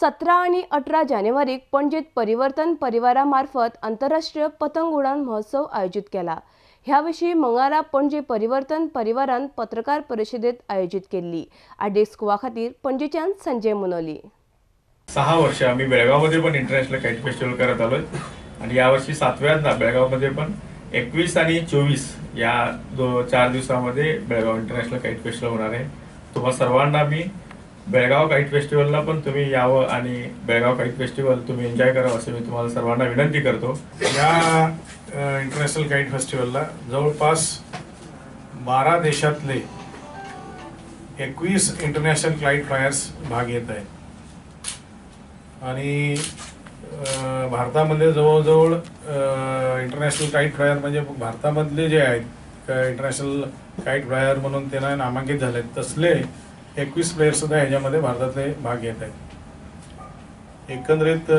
17 आणि 18 जानेवारीक पणजेत परिवर्तन परिवारामार्फत आंतरराष्ट्रीय पतंग उडान महोत्सव आयोजित केला। ह्याविषयी मंगळारा पणजे परिवर्तन परिवारान पत्रकार परिषदेत आयोजित केली। आडेस कुवा खातीर पणजेच्यान संजय मुनोली। 6 वर्ष आम्ही बेळगावमध्ये पण इंटरनॅशनल काईट फेस्टिवल करत आलोय आणि यावर्षी 7व्यांदा बेळगावमध्ये पण 21 आणि 24 या 4 दिवसांमध्ये बेळगाव इंटरनॅशनल काईट फेस्टिवल होणार आहे। तुम्हा सर्वांना मी बेळगाव काईट फेस्टिवलला पण तुम्ही यावं आणि बेळगाव काईट फेस्टिवल तुम्ही एन्जॉय करावं असं मी तुम्हाला सर्वांना विनंती करतो। या इंटरनॅशनल काईट फेस्टिवलला जवळपास 12 देशातले 21 इंटरनॅशनल काईट फ्लायर्स भाग घेत आहेत आणि भारतामध्ये जवळजवळ इंटरनॅशनल काईट फ्लायर म्हणजे भारतामधले जे आहेत इंटरनॅशनल काईट फ्लायर म्हणून त्यांना नामांकित झाले तसले 21 प्लेयर सुद्धा ह्याच्यामध्ये भारतातले भाग घेत आहेत। एकंदरीत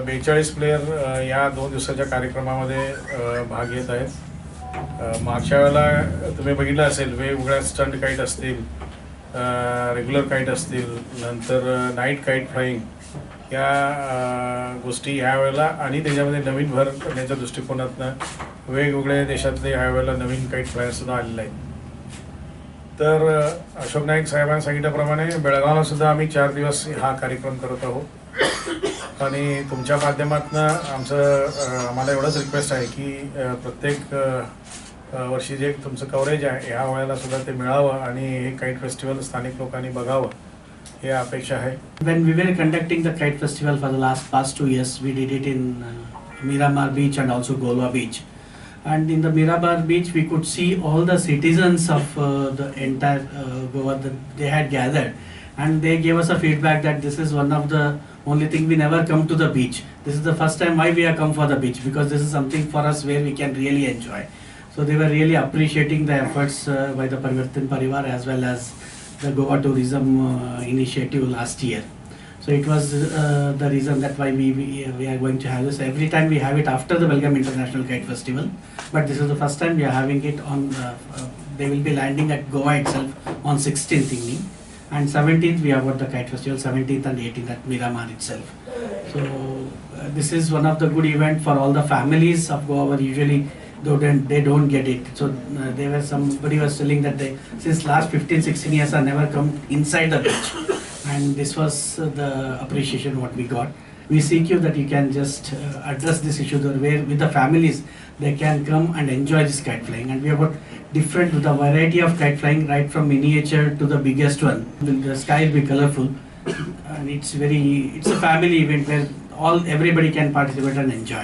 42 प्लेयर या 2 दिवसाच्या कार्यक्रमामध्ये भाग घेत आहेत। मागच्या वेळेला तुम्ही बघितलं असेल वेगवेगळ्या स्टंट काईट असतील, रेग्युलर काईट असतील, नंतर नाईट काईट फ्लाईंग या गोष्टी ह्या वेळेला आणि त्याच्यामध्ये नवीन भर करण्याच्या दृष्टिकोनातनं वेगवेगळ्या देशातले ह्या वेळेला नवीन काईट फ्लायर सुद्धा आलेले आहेत। तर अशोक नाईक साहेबांनी सांगितल्याप्रमाणे बेळगावला सुद्धा आम्ही 4 दिवस हा कार्यक्रम करत आहोत आणि तुमच्या माध्यमातून आम्हाला एवढंच रिक्वेस्ट आहे की प्रत्येक वर्षी जे तुमचं कव्हरेज आहे ह्या वेळेला सुद्धा ते मिळावं आणि हे काईट फेस्टिवल स्थानिक लोकांनी बघावं हे अपेक्षा आहे। When we were conducting the kite festival for the past 2 years, we did it in Miramar Beach and also Golwa Beach. And in the Miramar Beach, we could see all the citizens of the entire Goa that they had gathered, and they gave us a feedback that this is one of the only thing we never come to the beach. This is the first time why we have come for the beach, because this is something for us where we can really enjoy. So they were really appreciating the efforts by the Parivartan Parivar as well as the Goa Tourism initiative last year. So it was the reason that why we are going to have this. Every time we have it after the Belgaum International Kite Festival, but this is the first time we are having it on they will be landing at Goa itself on 16th evening, and 17th we have got the Kite Festival, 17th and 18th at Miramar itself. So this is one of the good event for all the families of Goa. Usually they don't get it. So somebody was telling that they since last 15-16 years have never come inside the beach, and this was the appreciation what we got. We seek you that you can just address this issue where with the families they can come and enjoy this kite flying, and we have got different with a variety of kite flying right from miniature to the biggest one. The sky will be colorful and it's a family event where everybody can participate and enjoy.